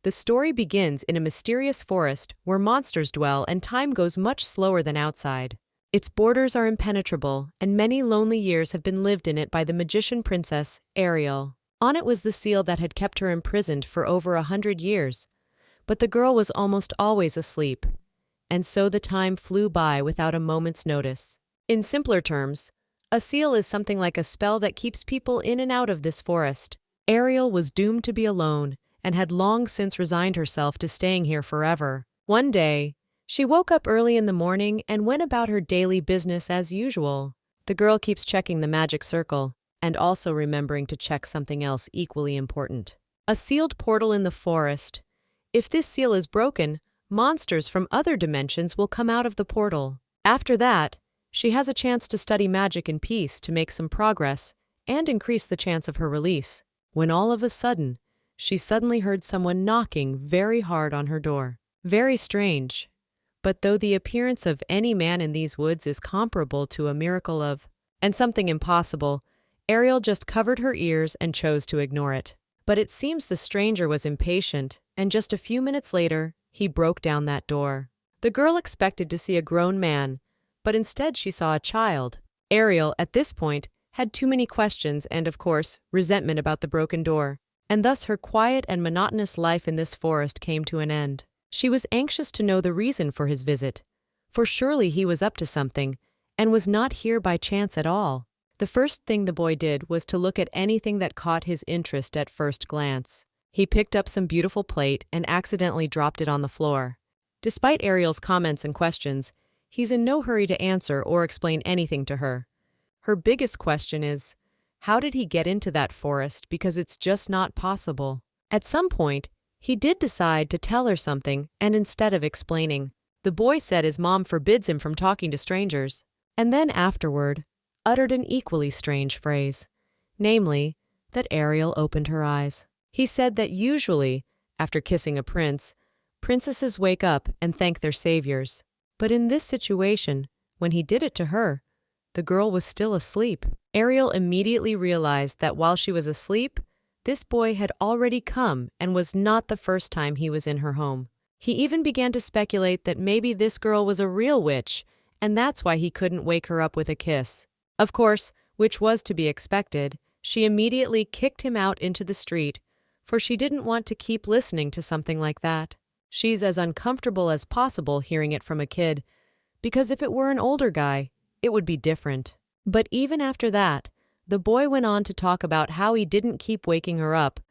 The story begins in a mysterious forest where monsters dwell and time goes much slower than outside. Its borders are impenetrable, and many lonely years have been lived in it by the magician princess, Ariel. On it was the seal that had kept her imprisoned for over 100 years. But the girl was almost always asleep, and so the time flew by without a moment's notice. In simpler terms, a seal is something like a spell that keeps people in and out of this forest. Ariel was doomed to be alone, and had long since resigned herself to staying here forever. One day, she woke up early in the morning and went about her daily business as usual. The girl keeps checking the magic circle, and also remembering to check something else equally important. A sealed portal in the forest. If this seal is broken, monsters from other dimensions will come out of the portal. After that, she has a chance to study magic in peace to make some progress and increase the chance of her release. When all of a sudden, she suddenly heard someone knocking very hard on her door. Very strange. But though the appearance of any man in these woods is comparable to a miracle and something impossible, Ariel just covered her ears and chose to ignore it. But it seems the stranger was impatient, and just a few minutes later, he broke down that door. The girl expected to see a grown man, but instead she saw a child. Ariel, at this point, had too many questions and, of course, resentment about the broken door. And thus her quiet and monotonous life in this forest came to an end. She was anxious to know the reason for his visit, for surely he was up to something, and was not here by chance at all. The first thing the boy did was to look at anything that caught his interest at first glance. He picked up some beautiful plate and accidentally dropped it on the floor. Despite Ariel's comments and questions, he's in no hurry to answer or explain anything to her. Her biggest question is, how did he get into that forest, because it's just not possible? At some point, he did decide to tell her something, and instead of explaining, the boy said his mom forbids him from talking to strangers, and then afterward, uttered an equally strange phrase, namely, that Ariel opened her eyes. He said that usually, after kissing a prince, princesses wake up and thank their saviors. But in this situation, when he did it to her, the girl was still asleep. Ariel immediately realized that while she was asleep, this boy had already come and was not the first time he was in her home. He even began to speculate that maybe this girl was a real witch, and that's why he couldn't wake her up with a kiss. Of course, which was to be expected, she immediately kicked him out into the street, for she didn't want to keep listening to something like that. She's as uncomfortable as possible hearing it from a kid, because if it were an older guy, it would be different. But even after that, the boy went on to talk about how he didn't keep waking her up,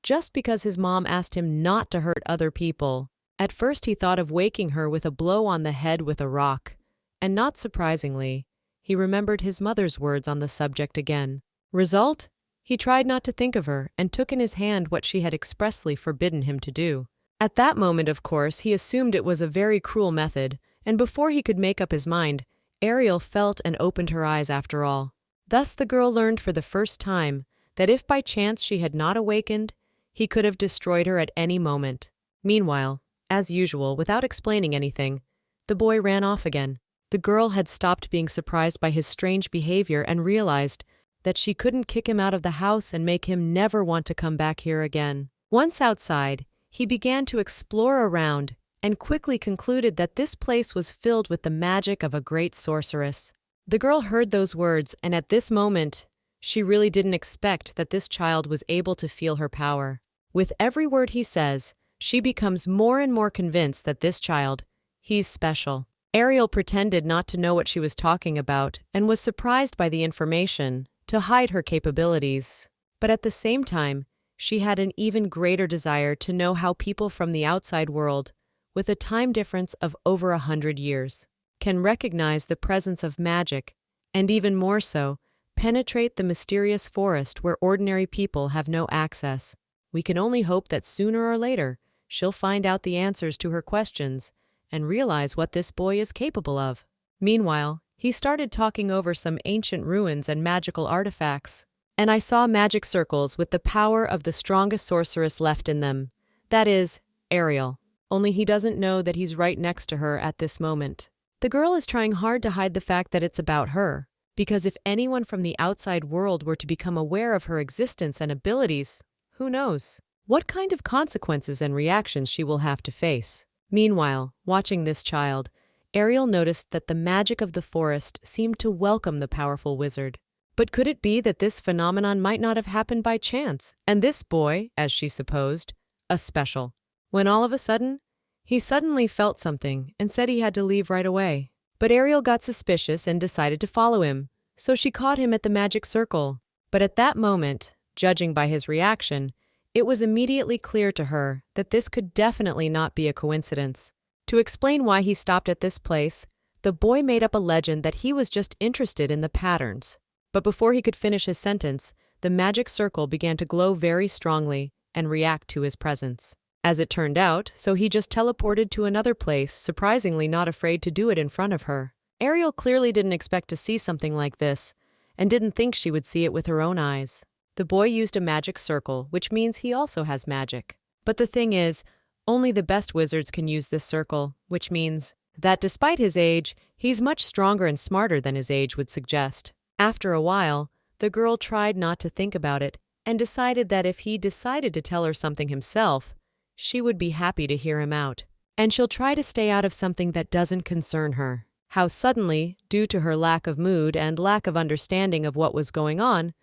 just because his mom asked him not to hurt other people. At first he thought of waking her with a blow on the head with a rock, and not surprisingly, he remembered his mother's words on the subject again. Result? He tried not to think of her and took in his hand what she had expressly forbidden him to do. At that moment, of course, he assumed it was a very cruel method, and before he could make up his mind, Ariel felt and opened her eyes after all. Thus the girl learned for the first time that if by chance she had not awakened, he could have destroyed her at any moment. Meanwhile, as usual, without explaining anything, the boy ran off again. The girl had stopped being surprised by his strange behavior and realized that she couldn't kick him out of the house and make him never want to come back here again. Once outside, he began to explore around and quickly concluded that this place was filled with the magic of a great sorceress. The girl heard those words, and at this moment, she really didn't expect that this child was able to feel her power. With every word he says, she becomes more and more convinced that this child, he's special. Ariel pretended not to know what she was talking about and was surprised by the information to hide her capabilities. But at the same time, she had an even greater desire to know how people from the outside world, with a time difference of over 100 years, can recognize the presence of magic, and even more so, penetrate the mysterious forest where ordinary people have no access. We can only hope that sooner or later, she'll find out the answers to her questions and realize what this boy is capable of. Meanwhile, he started talking over some ancient ruins and magical artifacts. And I saw magic circles with the power of the strongest sorceress left in them. That is, Ariel. Only he doesn't know that he's right next to her at this moment. The girl is trying hard to hide the fact that it's about her, because if anyone from the outside world were to become aware of her existence and abilities, who knows? what kind of consequences and reactions she will have to face. Meanwhile, watching this child, Ariel noticed that the magic of the forest seemed to welcome the powerful wizard. But could it be that this phenomenon might not have happened by chance, and this boy, as she supposed, a special? When all of a sudden, he suddenly felt something and said he had to leave right away. But Ariel got suspicious and decided to follow him, so she caught him at the magic circle. But at that moment, judging by his reaction, it was immediately clear to her that this could definitely not be a coincidence. To explain why he stopped at this place, the boy made up a legend that he was just interested in the patterns. But before he could finish his sentence, the magic circle began to glow very strongly and react to his presence. As it turned out, so he just teleported to another place, surprisingly not afraid to do it in front of her. Ariel clearly didn't expect to see something like this, and didn't think she would see it with her own eyes. The boy used a magic circle, which means he also has magic. But the thing is, only the best wizards can use this circle, which means that despite his age, he's much stronger and smarter than his age would suggest. After a while, the girl tried not to think about it, and decided that if he decided to tell her something himself, she would be happy to hear him out. And she'll try to stay out of something that doesn't concern her. How suddenly, due to her lack of mood and lack of understanding of what was going on,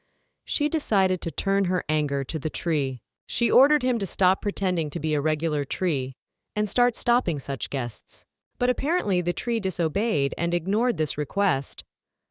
she decided to turn her anger to the tree. She ordered him to stop pretending to be a regular tree and start stopping such guests. But apparently the tree disobeyed and ignored this request.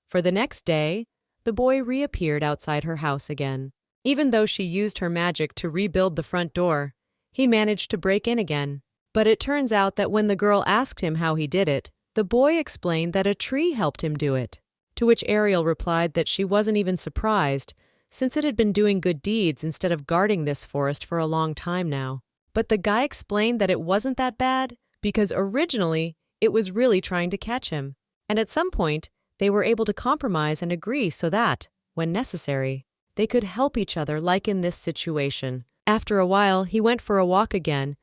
For the next day, the boy reappeared outside her house again. Even though she used her magic to rebuild the front door, he managed to break in again. But it turns out that when the girl asked him how he did it, the boy explained that a tree helped him do it. To which Ariel replied that she wasn't even surprised, since it had been doing good deeds instead of guarding this forest for a long time now. But the guy explained that it wasn't that bad, because originally it was really trying to catch him. And at some point, they were able to compromise and agree so that, when necessary, they could help each other like in this situation. After a while, he went for a walk again,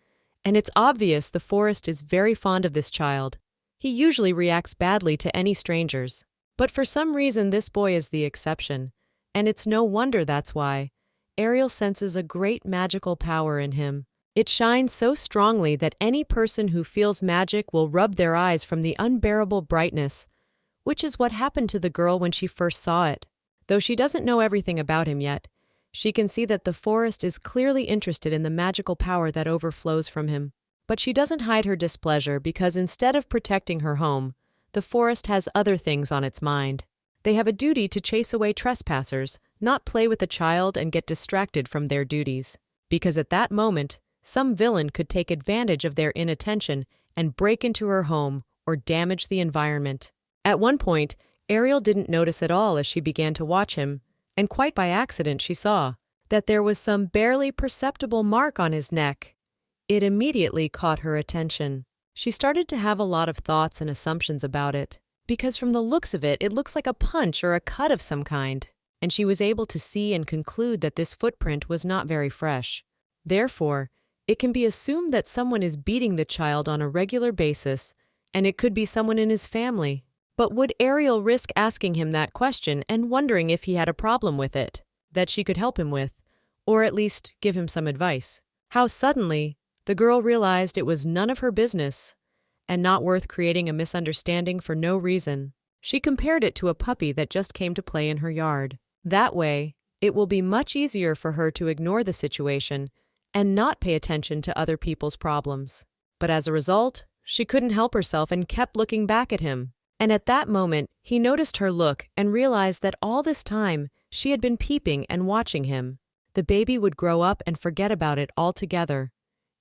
and it's obvious the forest is very fond of this child. He usually reacts badly to any strangers. But for some reason this boy is the exception, and it's no wonder that's why. Ariel senses a great magical power in him. It shines so strongly that any person who feels magic will rub their eyes from the unbearable brightness, which is what happened to the girl when she first saw it. Though she doesn't know everything about him yet, she can see that the forest is clearly interested in the magical power that overflows from him. But she doesn't hide her displeasure because instead of protecting her home, the forest has other things on its mind. They have a duty to chase away trespassers, not play with a child and get distracted from their duties. Because at that moment, some villain could take advantage of their inattention and break into her home or damage the environment. At one point, Ariel didn't notice at all as she began to watch him, and quite by accident she saw that there was some barely perceptible mark on his neck. It immediately caught her attention. She started to have a lot of thoughts and assumptions about it, because from the looks of it, it looks like a punch or a cut of some kind, and she was able to see and conclude that this footprint was not very fresh. Therefore, it can be assumed that someone is beating the child on a regular basis, and it could be someone in his family. But would Ariel risk asking him that question and wondering if he had a problem with it, that she could help him with, or at least give him some advice? How suddenly, the girl realized it was none of her business, and not worth creating a misunderstanding for no reason. She compared it to a puppy that just came to play in her yard. That way, it will be much easier for her to ignore the situation and not pay attention to other people's problems. But as a result, she couldn't help herself and kept looking back at him. And at that moment, he noticed her look and realized that all this time, she had been peeping and watching him. The baby would grow up and forget about it altogether.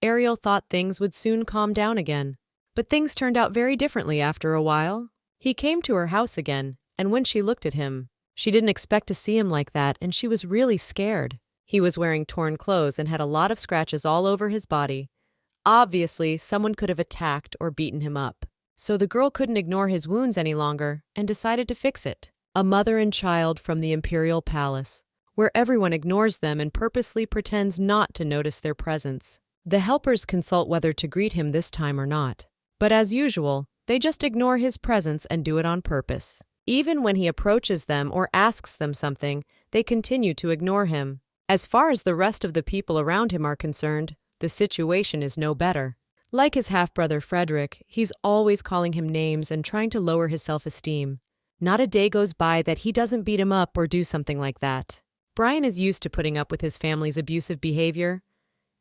Ariel thought things would soon calm down again. But things turned out very differently after a while. He came to her house again, and when she looked at him, she didn't expect to see him like that, and she was really scared. He was wearing torn clothes and had a lot of scratches all over his body. Obviously, someone could have attacked or beaten him up. So the girl couldn't ignore his wounds any longer and decided to fix it. A mother and child from the imperial palace, where everyone ignores them and purposely pretends not to notice their presence. The helpers consult whether to greet him this time or not. But as usual, they just ignore his presence and do it on purpose. Even when he approaches them or asks them something, they continue to ignore him. As far as the rest of the people around him are concerned, the situation is no better. Like his half-brother Frederick, he's always calling him names and trying to lower his self-esteem. Not a day goes by that he doesn't beat him up or do something like that. Brian is used to putting up with his family's abusive behavior,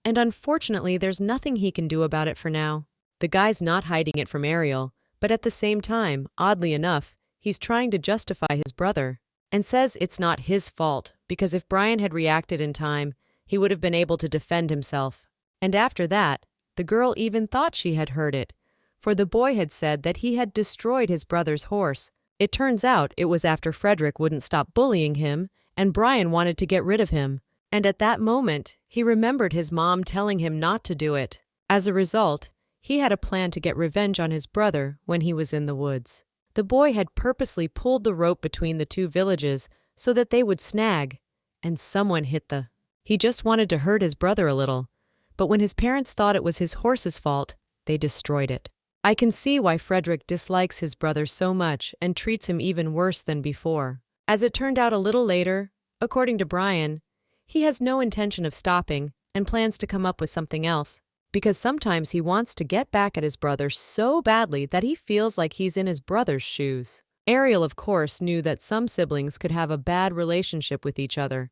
and unfortunately there's nothing he can do about it for now. The guy's not hiding it from Ariel, but at the same time, oddly enough, he's trying to justify his brother, and says it's not his fault because if Brian had reacted in time, he would have been able to defend himself. And after that, the girl even thought she had heard it, for the boy had said that he had destroyed his brother's horse. It turns out it was after Frederick wouldn't stop bullying him, and Brian wanted to get rid of him. And at that moment, he remembered his mom telling him not to do it. As a result, he had a plan to get revenge on his brother when he was in the woods. The boy had purposely pulled the rope between the two villages so that they would snag, and someone hit the... He just wanted to hurt his brother a little, but when his parents thought it was his horse's fault, they destroyed it. I can see why Frederick dislikes his brother so much and treats him even worse than before. As it turned out a little later, according to Brian, he has no intention of stopping and plans to come up with something else, because sometimes he wants to get back at his brother so badly that he feels like he's in his brother's shoes. Ariel, of course, knew that some siblings could have a bad relationship with each other,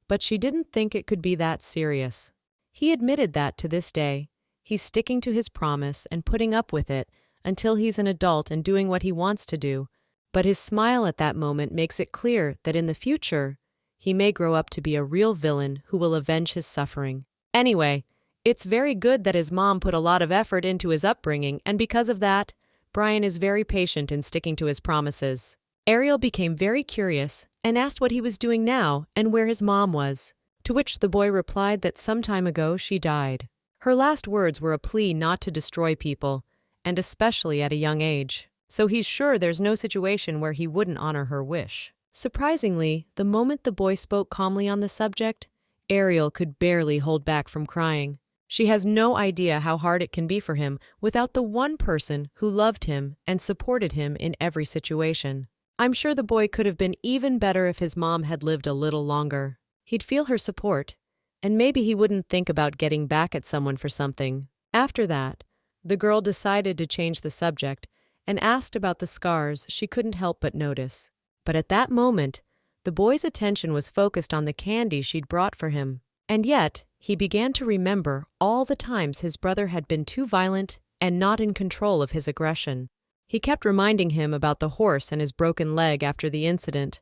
but she didn't think it could be that serious. He admitted that to this day, he's sticking to his promise and putting up with it until he's an adult and doing what he wants to do, but his smile at that moment makes it clear that in the future, he may grow up to be a real villain who will avenge his suffering. Anyway, it's very good that his mom put a lot of effort into his upbringing, and because of that, Brian is very patient in sticking to his promises. Ariel became very curious and asked what he was doing now and where his mom was, to which the boy replied that some time ago she died. Her last words were a plea not to destroy people, and especially at a young age, so he's sure there's no situation where he wouldn't honor her wish. Surprisingly, the moment the boy spoke calmly on the subject, Ariel could barely hold back from crying. She has no idea how hard it can be for him without the one person who loved him and supported him in every situation. I'm sure the boy could have been even better if his mom had lived a little longer. He'd feel her support, and maybe he wouldn't think about getting back at someone for something. After that, the girl decided to change the subject and asked about the scars she couldn't help but notice. But at that moment, the boy's attention was focused on the candy she'd brought for him. And yet, he began to remember all the times his brother had been too violent and not in control of his aggression. He kept reminding him about the horse and his broken leg after the incident.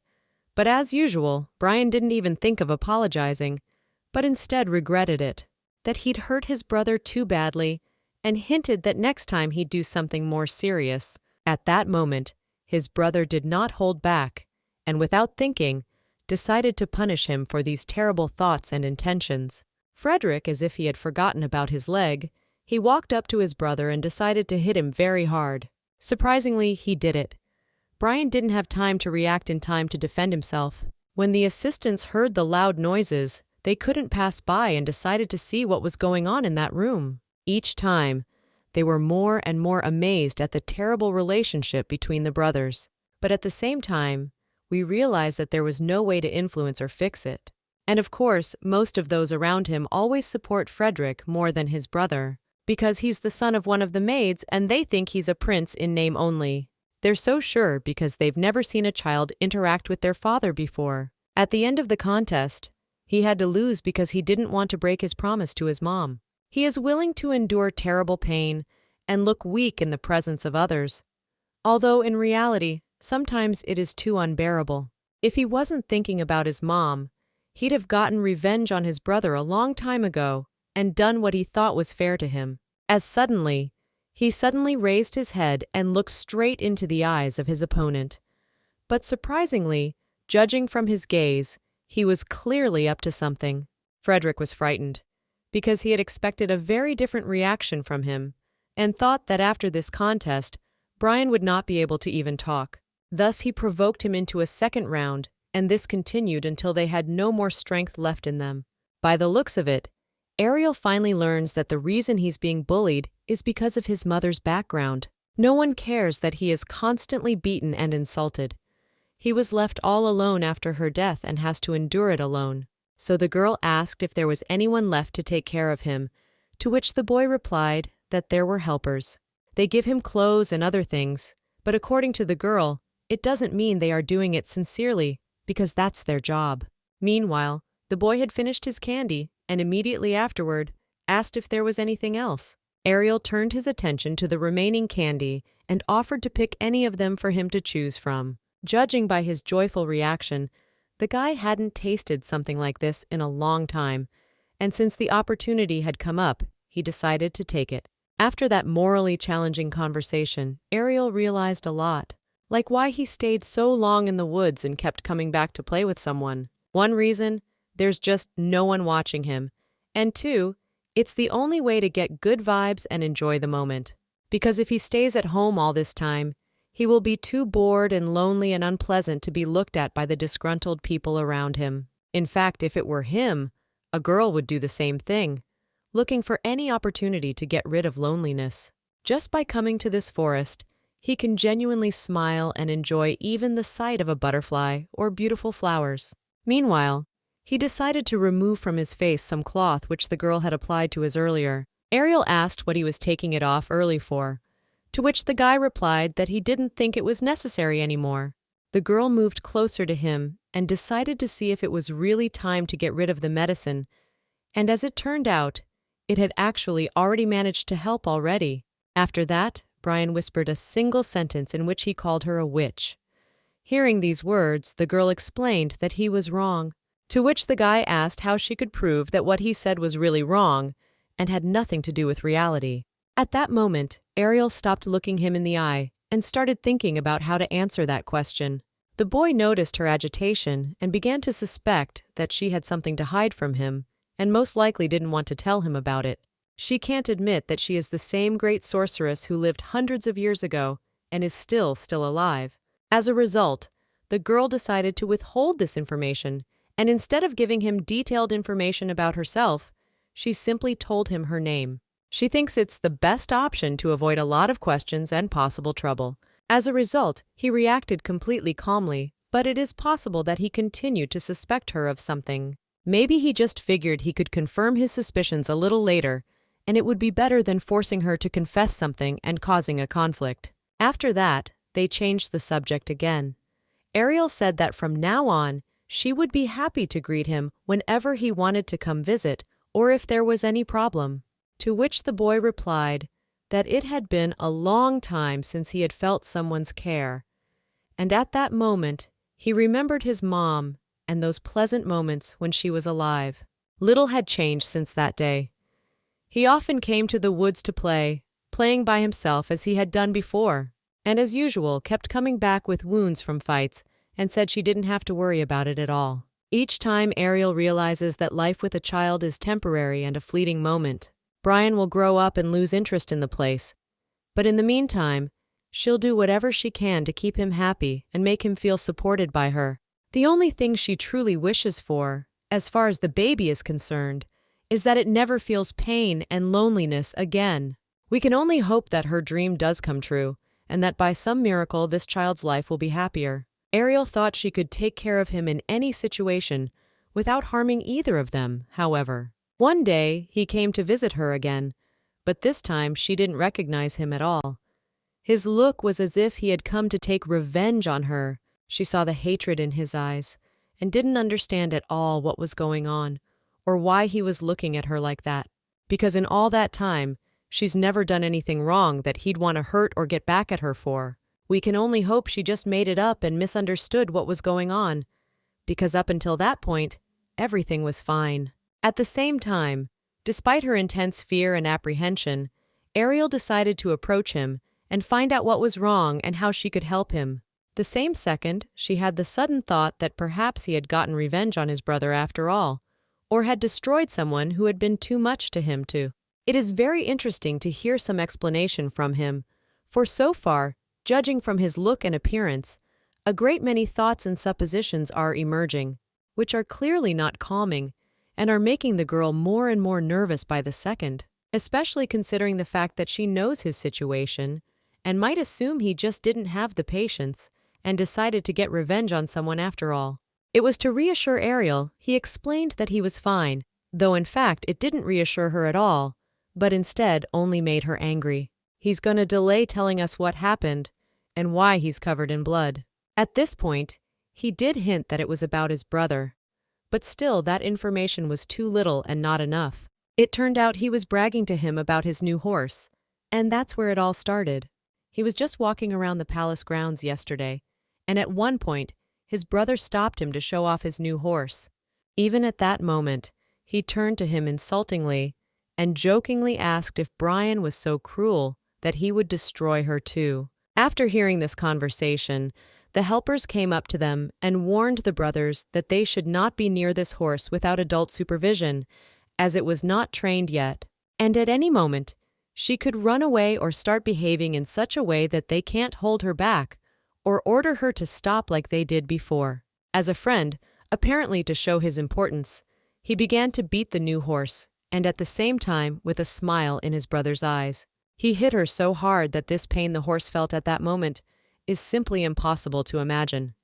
But as usual, Brian didn't even think of apologizing, but instead regretted it, that he'd hurt his brother too badly, and hinted that next time he'd do something more serious. At that moment, his brother did not hold back, and without thinking, decided to punish him for these terrible thoughts and intentions. Frederick, as if he had forgotten about his leg, he walked up to his brother and decided to hit him very hard. Surprisingly, he did it. Brian didn't have time to react in time to defend himself. When the assistants heard the loud noises, they couldn't pass by and decided to see what was going on in that room. Each time, they were more and more amazed at the terrible relationship between the brothers. But at the same time, we realized that there was no way to influence or fix it. And of course, most of those around him always support Frederick more than his brother, because he's the son of one of the maids and they think he's a prince in name only. They're so sure because they've never seen a child interact with their father before. At the end of the contest, he had to lose because he didn't want to break his promise to his mom. He is willing to endure terrible pain and look weak in the presence of others, although in reality, sometimes it is too unbearable. If he wasn't thinking about his mom, he'd have gotten revenge on his brother a long time ago and done what he thought was fair to him. He suddenly raised his head and looked straight into the eyes of his opponent. But surprisingly, judging from his gaze, he was clearly up to something. Frederick was frightened, because he had expected a very different reaction from him, and thought that after this contest, Brian would not be able to even talk. Thus he provoked him into a second round, and this continued until they had no more strength left in them. By the looks of it, Ariel finally learns that the reason he's being bullied is because of his mother's background. No one cares that he is constantly beaten and insulted. He was left all alone after her death and has to endure it alone. So the girl asked if there was anyone left to take care of him, to which the boy replied that there were helpers. They give him clothes and other things, but according to the girl, it doesn't mean they are doing it sincerely, because that's their job. Meanwhile, the boy had finished his candy and immediately afterward asked if there was anything else. Ariel turned his attention to the remaining candy and offered to pick any of them for him to choose from. Judging by his joyful reaction, the guy hadn't tasted something like this in a long time, and since the opportunity had come up, he decided to take it. After that morally challenging conversation, Ariel realized a lot, like why he stayed so long in the woods and kept coming back to play with someone. One reason, there's just no one watching him, and two, it's the only way to get good vibes and enjoy the moment. Because if he stays at home all this time, he will be too bored and lonely and unpleasant to be looked at by the disgruntled people around him. In fact, if it were him, a girl would do the same thing, looking for any opportunity to get rid of loneliness. Just by coming to this forest, he can genuinely smile and enjoy even the sight of a butterfly or beautiful flowers. Meanwhile, he decided to remove from his face some cloth which the girl had applied to his earlier. Ariel asked what he was taking it off early for, to which the guy replied that he didn't think it was necessary anymore. The girl moved closer to him and decided to see if it was really time to get rid of the medicine, and as it turned out, it had actually already managed to help already. After that, Brian whispered a single sentence in which he called her a witch. Hearing these words, the girl explained that he was wrong, to which the guy asked how she could prove that what he said was really wrong and had nothing to do with reality. At that moment, Ariel stopped looking him in the eye and started thinking about how to answer that question. The boy noticed her agitation and began to suspect that she had something to hide from him and most likely didn't want to tell him about it. She can't admit that she is the same great sorceress who lived hundreds of years ago and is still alive. As a result, the girl decided to withhold this information, and instead of giving him detailed information about herself, she simply told him her name. She thinks it's the best option to avoid a lot of questions and possible trouble. As a result, he reacted completely calmly, but it is possible that he continued to suspect her of something. Maybe he just figured he could confirm his suspicions a little later, and it would be better than forcing her to confess something and causing a conflict. After that, they changed the subject again. Ariel said that from now on, she would be happy to greet him whenever he wanted to come visit or if there was any problem. To which the boy replied that it had been a long time since he had felt someone's care, and at that moment he remembered his mom and those pleasant moments when she was alive. Little had changed since that day. He often came to the woods to play, playing by himself as he had done before, and as usual kept coming back with wounds from fights and said she didn't have to worry about it at all. Each time Ariel realizes that life with a child is temporary and a fleeting moment, Brian will grow up and lose interest in the place. But in the meantime, she'll do whatever she can to keep him happy and make him feel supported by her. The only thing she truly wishes for, as far as the baby is concerned, is that it never feels pain and loneliness again. We can only hope that her dream does come true, and that by some miracle this child's life will be happier. Ariel thought she could take care of him in any situation without harming either of them, however. One day, he came to visit her again, but this time she didn't recognize him at all. His look was as if he had come to take revenge on her. She saw the hatred in his eyes and didn't understand at all what was going on or why he was looking at her like that, because in all that time, she's never done anything wrong that he'd want to hurt or get back at her for. We can only hope she just made it up and misunderstood what was going on, because up until that point, everything was fine. At the same time, despite her intense fear and apprehension, Ariel decided to approach him and find out what was wrong and how she could help him. The same second, she had the sudden thought that perhaps he had gotten revenge on his brother after all, or had destroyed someone who had been too much to him to. It is very interesting to hear some explanation from him, for so far, judging from his look and appearance, a great many thoughts and suppositions are emerging, which are clearly not calming and are making the girl more and more nervous by the second, especially considering the fact that she knows his situation and might assume he just didn't have the patience and decided to get revenge on someone after all. It was to reassure Ariel. He explained that he was fine, though in fact it didn't reassure her at all, but instead only made her angry. He's gonna delay telling us what happened and why he's covered in blood. At this point, he did hint that it was about his brother, but still that information was too little and not enough. It turned out he was bragging to him about his new horse, and that's where it all started. He was just walking around the palace grounds yesterday, and at one point, his brother stopped him to show off his new horse. Even at that moment, he turned to him insultingly and jokingly asked if Brian was so cruel that he would destroy her too. After hearing this conversation, the helpers came up to them and warned the brothers that they should not be near this horse without adult supervision, as it was not trained yet, and at any moment, she could run away or start behaving in such a way that they can't hold her back or order her to stop like they did before. As a friend, apparently to show his importance, he began to beat the new horse, and at the same time with a smile in his brother's eyes. He hit her so hard that this pain the horse felt at that moment is simply impossible to imagine.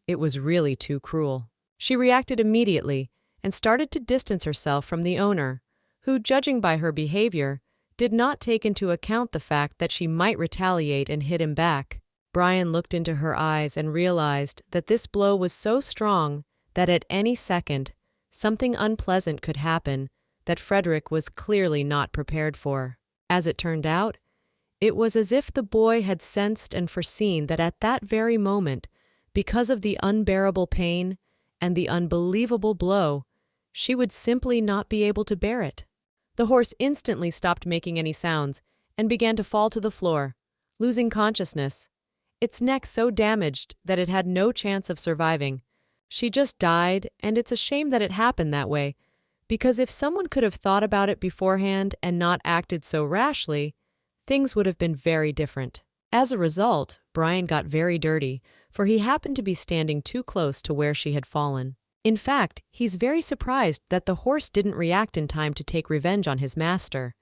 It was really too cruel. She reacted immediately and started to distance herself from the owner, who, judging by her behavior, did not take into account the fact that she might retaliate and hit him back. Brian looked into her eyes and realized that this blow was so strong that at any second, something unpleasant could happen that Frederick was clearly not prepared for. As it turned out, it was as if the boy had sensed and foreseen that at that very moment, because of the unbearable pain and the unbelievable blow, she would simply not be able to bear it. The horse instantly stopped making any sounds and began to fall to the floor, losing consciousness, its neck so damaged that it had no chance of surviving. She just died, and it's a shame that it happened that way, because if someone could have thought about it beforehand and not acted so rashly, things would have been very different. As a result, Brian got very dirty, for he happened to be standing too close to where she had fallen. In fact, he's very surprised that the horse didn't react in time to take revenge on his master.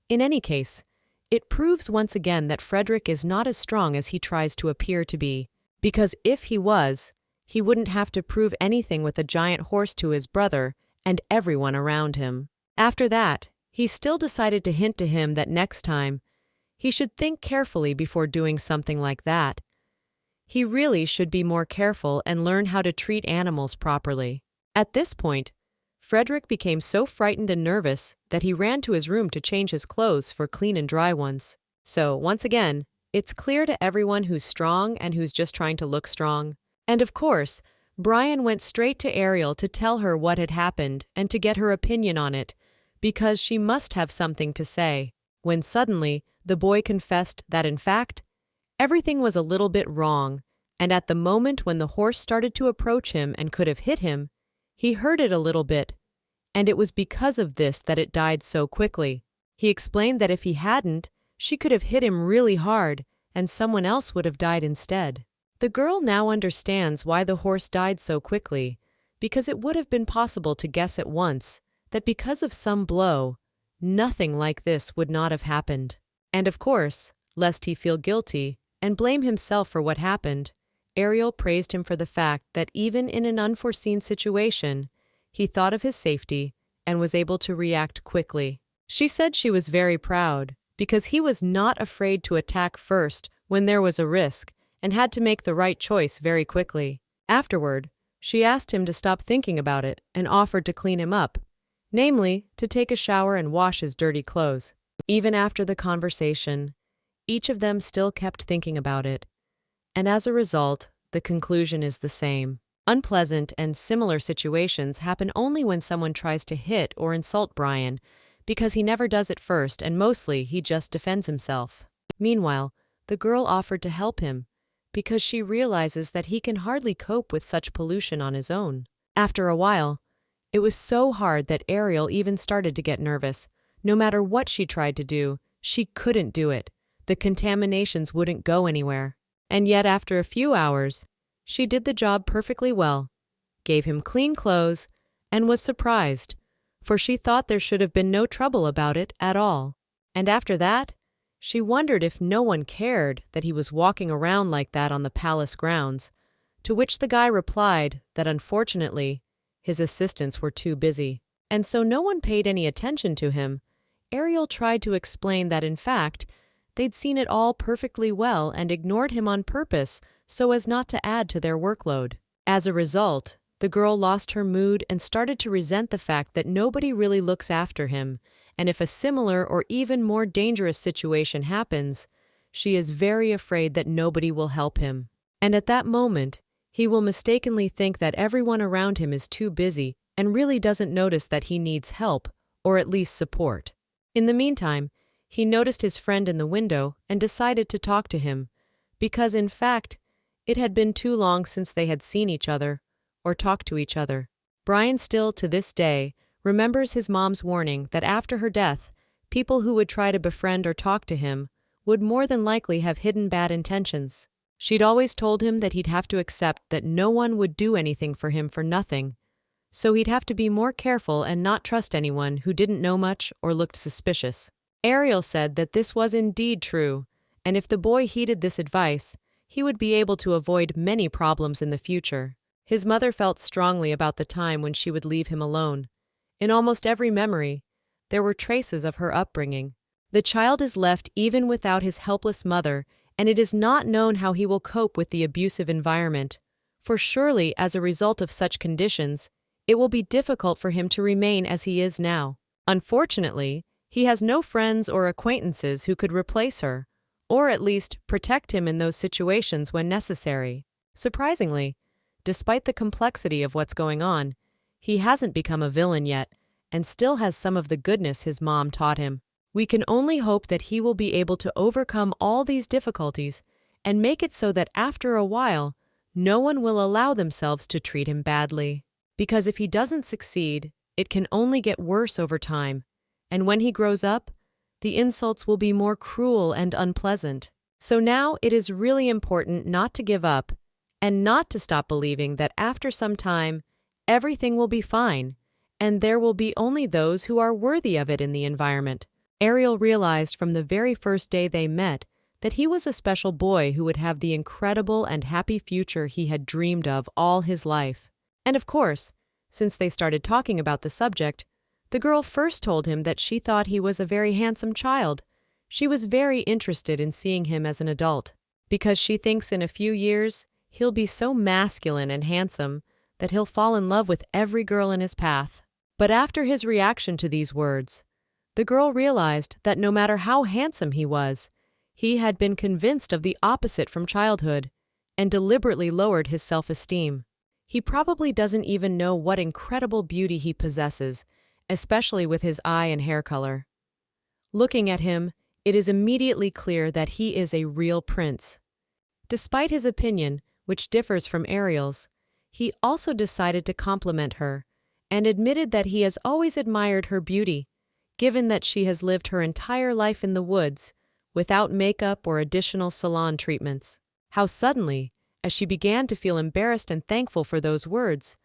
In any case, it proves once again that Frederick is not as strong as he tries to appear to be, because if he was, he wouldn't have to prove anything with a giant horse to his brother and everyone around him. After that, he still decided to hint to him that next time, he should think carefully before doing something like that. He really should be more careful and learn how to treat animals properly. At this point, Frederick became so frightened and nervous that he ran to his room to change his clothes for clean and dry ones. So, once again, it's clear to everyone who's strong and who's just trying to look strong. And of course, Brian went straight to Ariel to tell her what had happened and to get her opinion on it, because she must have something to say. When suddenly, the boy confessed that in fact, everything was a little bit wrong, and at the moment when the horse started to approach him and could have hit him, he heard it a little bit, and it was because of this that it died so quickly. He explained that if he hadn't, she could have hit him really hard, and someone else would have died instead. The girl now understands why the horse died so quickly, because it would have been possible to guess at once that because of some blow, nothing like this would not have happened. And of course, lest he feel guilty and blame himself for what happened, Ariel praised him for the fact that even in an unforeseen situation, he thought of his safety and was able to react quickly. She said she was very proud because he was not afraid to attack first when there was a risk and had to make the right choice very quickly. Afterward, she asked him to stop thinking about it and offered to clean him up, namely, to take a shower and wash his dirty clothes. Even after the conversation, each of them still kept thinking about it, and as a result, the conclusion is the same. Unpleasant and similar situations happen only when someone tries to hit or insult Brian, because he never does it first and mostly he just defends himself. Meanwhile, the girl offered to help him, because she realizes that he can hardly cope with such pollution on his own. After a while, it was so hard that Ariel even started to get nervous. No matter what she tried to do, she couldn't do it. The contaminations wouldn't go anywhere. And yet after a few hours, she did the job perfectly well, gave him clean clothes, and was surprised, for she thought there should have been no trouble about it at all. And after that, she wondered if no one cared that he was walking around like that on the palace grounds, to which the guy replied that unfortunately, his assistants were too busy. And so no one paid any attention to him. Ariel tried to explain that in fact, they'd seen it all perfectly well and ignored him on purpose so as not to add to their workload. As a result, the girl lost her mood and started to resent the fact that nobody really looks after him, and if a similar or even more dangerous situation happens, she is very afraid that nobody will help him. And at that moment, he will mistakenly think that everyone around him is too busy and really doesn't notice that he needs help, or at least support. In the meantime, he noticed his friend in the window and decided to talk to him, because in fact, it had been too long since they had seen each other or talked to each other. Brian still, to this day, remembers his mom's warning that after her death, people who would try to befriend or talk to him would more than likely have hidden bad intentions. She'd always told him that he'd have to accept that no one would do anything for him for nothing, so he'd have to be more careful and not trust anyone who didn't know much or looked suspicious. Ariel said that this was indeed true, and if the boy heeded this advice, he would be able to avoid many problems in the future. His mother felt strongly about the time when she would leave him alone. In almost every memory, there were traces of her upbringing. The child is left even without his helpless mother, and it is not known how he will cope with the abusive environment, for surely as a result of such conditions, it will be difficult for him to remain as he is now. Unfortunately, he has no friends or acquaintances who could replace her, or at least protect him in those situations when necessary. Surprisingly, despite the complexity of what's going on, he hasn't become a villain yet, and still has some of the goodness his mom taught him. We can only hope that he will be able to overcome all these difficulties and make it so that after a while, no one will allow themselves to treat him badly. Because if he doesn't succeed, it can only get worse over time, and when he grows up, the insults will be more cruel and unpleasant. So now it is really important not to give up and not to stop believing that after some time, everything will be fine, and there will be only those who are worthy of it in the environment. Ariel realized from the very first day they met that he was a special boy who would have the incredible and happy future he had dreamed of all his life. And of course, since they started talking about the subject, the girl first told him that she thought he was a very handsome child. She was very interested in seeing him as an adult, because she thinks in a few years he'll be so masculine and handsome that he'll fall in love with every girl in his path. But after his reaction to these words, the girl realized that no matter how handsome he was, he had been convinced of the opposite from childhood and deliberately lowered his self-esteem. He probably doesn't even know what incredible beauty he possesses, especially with his eye and hair color. Looking at him, it is immediately clear that he is a real prince. Despite his opinion, which differs from Ariel's, he also decided to compliment her and admitted that he has always admired her beauty, given that she has lived her entire life in the woods without makeup or additional salon treatments. How suddenly, as she began to feel embarrassed and thankful for those words,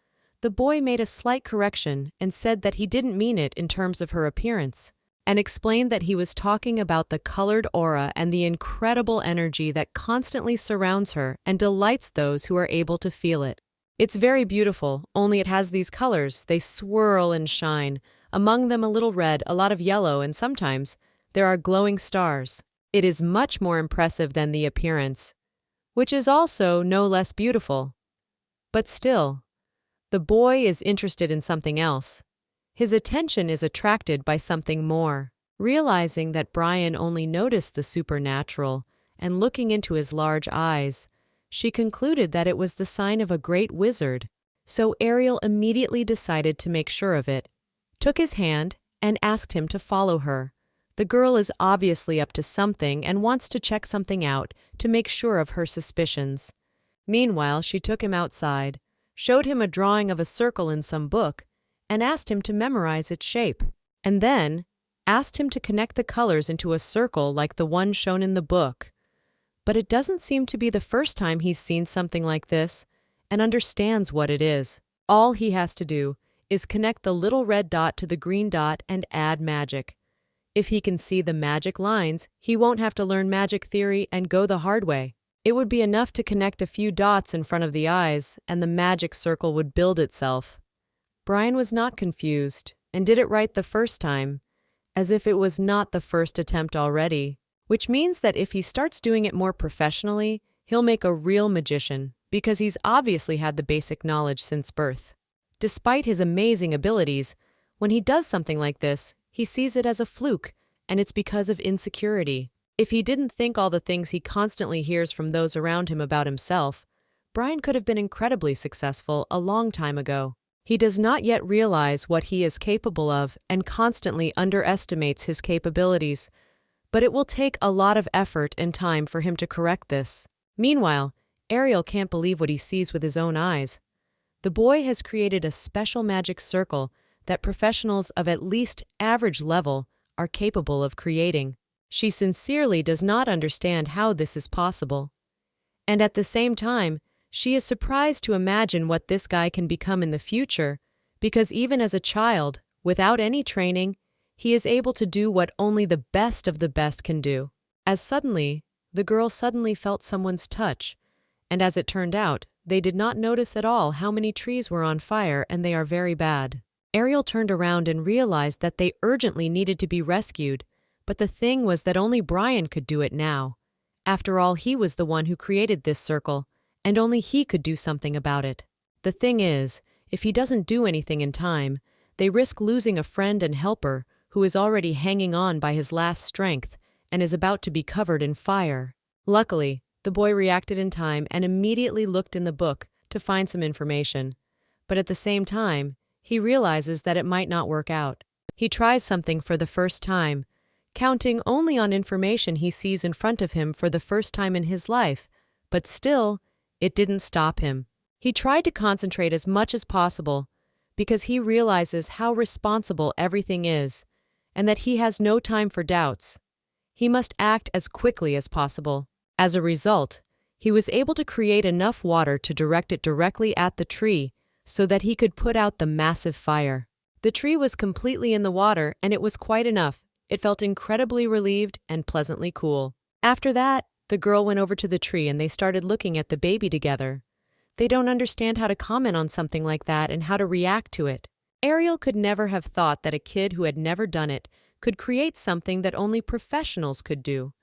the boy made a slight correction and said that he didn't mean it in terms of her appearance, and explained that he was talking about the colored aura and the incredible energy that constantly surrounds her and delights those who are able to feel it. It's very beautiful, only it has these colors. They swirl and shine, among them a little red, a lot of yellow, and sometimes there are glowing stars. It is much more impressive than the appearance, which is also no less beautiful. But still, the boy is interested in something else. His attention is attracted by something more. Realizing that Brian only noticed the supernatural and looking into his large eyes, she concluded that it was the sign of a great wizard. So Ariel immediately decided to make sure of it, took his hand, and asked him to follow her. The girl is obviously up to something and wants to check something out to make sure of her suspicions. Meanwhile, she took him outside, showed him a drawing of a circle in some book, and asked him to memorize its shape, and then asked him to connect the colors into a circle like the one shown in the book. But it doesn't seem to be the first time he's seen something like this and understands what it is. All he has to do is connect the little red dot to the green dot and add magic. If he can see the magic lines, he won't have to learn magic theory and go the hard way. It would be enough to connect a few dots in front of the eyes, and the magic circle would build itself. Brian was not confused, and did it right the first time, as if it was not the first attempt already, which means that if he starts doing it more professionally, he'll make a real magician, because he's obviously had the basic knowledge since birth. Despite his amazing abilities, when he does something like this, he sees it as a fluke, and it's because of insecurity. If he didn't think all the things he constantly hears from those around him about himself, Brian could have been incredibly successful a long time ago. He does not yet realize what he is capable of and constantly underestimates his capabilities, but it will take a lot of effort and time for him to correct this. Meanwhile, Ariel can't believe what he sees with his own eyes. The boy has created a special magic circle that professionals of at least average level are capable of creating. She sincerely does not understand how this is possible. And at the same time, she is surprised to imagine what this guy can become in the future, because even as a child, without any training, he is able to do what only the best of the best can do. The girl suddenly felt someone's touch, and as it turned out, they did not notice at all how many trees were on fire, and they are very bad. Ariel turned around and realized that they urgently needed to be rescued, but the thing was that only Brian could do it now. After all, he was the one who created this circle, and only he could do something about it. The thing is, if he doesn't do anything in time, they risk losing a friend and helper who is already hanging on by his last strength and is about to be covered in fire. Luckily, the boy reacted in time and immediately looked in the book to find some information. But at the same time, he realizes that it might not work out. He tries something for the first time, counting only on information he sees in front of him for the first time in his life, but still, it didn't stop him. He tried to concentrate as much as possible because he realizes how responsible everything is and that he has no time for doubts. He must act as quickly as possible. As a result, he was able to create enough water to direct it directly at the tree so that he could put out the massive fire. The tree was completely in the water, and it was quite enough. It felt incredibly relieved and pleasantly cool. After that, the girl went over to the tree and they started looking at the baby together. They don't understand how to comment on something like that and how to react to it. Ariel could never have thought that a kid who had never done it could create something that only professionals could do.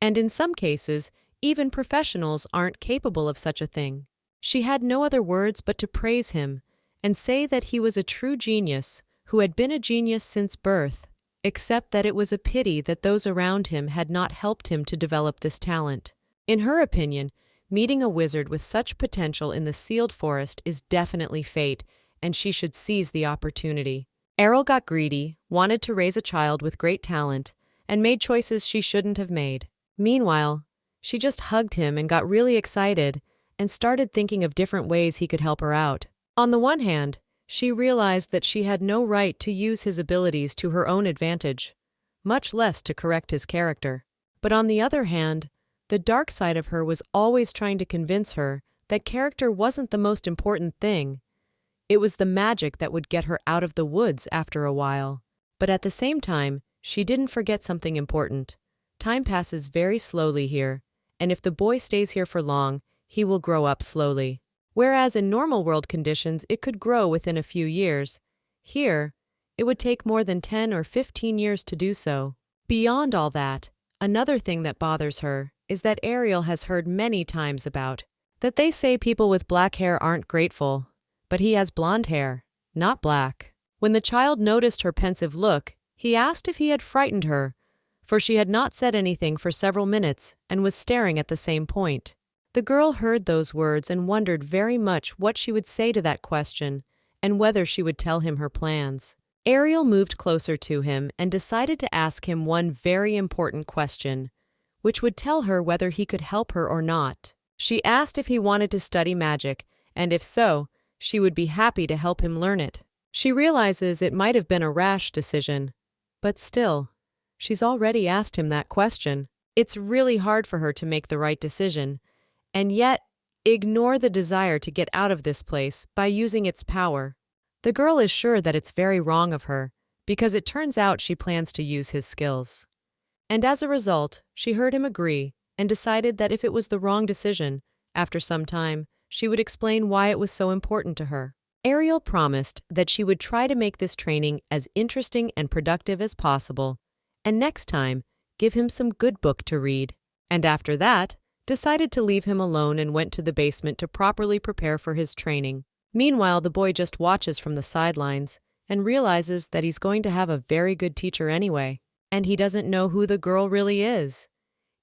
And in some cases, even professionals aren't capable of such a thing. She had no other words but to praise him and say that he was a true genius who had been a genius since birth, except that it was a pity that those around him had not helped him to develop this talent. In her opinion, meeting a wizard with such potential in the sealed forest is definitely fate, and she should seize the opportunity. Ariel got greedy, wanted to raise a child with great talent, and made choices she shouldn't have made. Meanwhile, she just hugged him and got really excited and started thinking of different ways he could help her out. On the one hand, she realized that she had no right to use his abilities to her own advantage, much less to correct his character. But on the other hand, the dark side of her was always trying to convince her that character wasn't the most important thing. It was the magic that would get her out of the woods after a while. But at the same time, she didn't forget something important. Time passes very slowly here, and if the boy stays here for long, he will grow up slowly. Whereas in normal world conditions, it could grow within a few years. Here, it would take more than 10 or 15 years to do so. Beyond all that, another thing that bothers her is that Ariel has heard many times about that they say people with black hair aren't grateful, but he has blonde hair, not black. When the child noticed her pensive look, he asked if he had frightened her, for she had not said anything for several minutes and was staring at the same point. The girl heard those words and wondered very much what she would say to that question and whether she would tell him her plans. Ariel moved closer to him and decided to ask him one very important question, which would tell her whether he could help her or not. She asked if he wanted to study magic, and if so, she would be happy to help him learn it. She realizes it might have been a rash decision, but still, she's already asked him that question. It's really hard for her to make the right decision, and yet ignore the desire to get out of this place by using its power. The girl is sure that it's very wrong of her, because it turns out she plans to use his skills. And as a result, she heard him agree, and decided that if it was the wrong decision, after some time, she would explain why it was so important to her. Ariel promised that she would try to make this training as interesting and productive as possible, and next time, give him some good book to read. And after that, decided to leave him alone and went to the basement to properly prepare for his training. Meanwhile, the boy just watches from the sidelines and realizes that he's going to have a very good teacher anyway, and he doesn't know who the girl really is.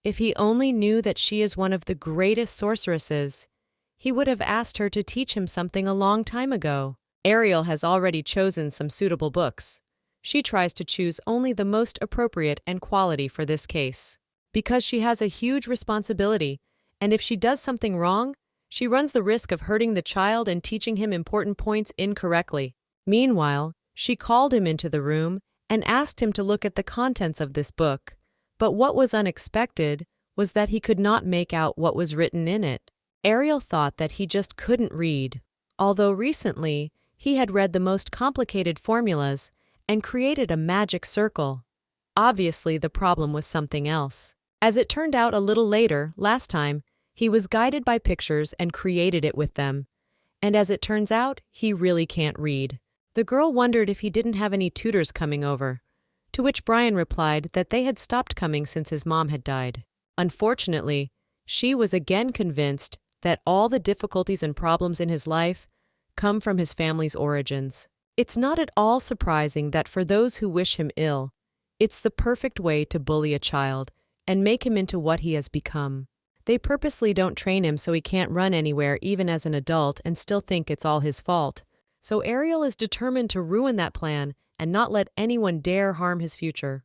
If he only knew that she is one of the greatest sorceresses, he would have asked her to teach him something a long time ago. Ariel has already chosen some suitable books. She tries to choose only the most appropriate and quality for this case. Because she has a huge responsibility, and if she does something wrong, she runs the risk of hurting the child and teaching him important points incorrectly. Meanwhile, she called him into the room and asked him to look at the contents of this book, but what was unexpected was that he could not make out what was written in it. Ariel thought that he just couldn't read, although recently he had read the most complicated formulas and created a magic circle. Obviously, the problem was something else. As it turned out a little later, last time, he was guided by pictures and created it with them. And as it turns out, he really can't read. The girl wondered if he didn't have any tutors coming over, to which Brian replied that they had stopped coming since his mom had died. Unfortunately, she was again convinced that all the difficulties and problems in his life come from his family's origins. It's not at all surprising that for those who wish him ill, it's the perfect way to bully a child and make him into what he has become. They purposely don't train him so he can't run anywhere even as an adult and still think it's all his fault. So Ariel is determined to ruin that plan and not let anyone dare harm his future.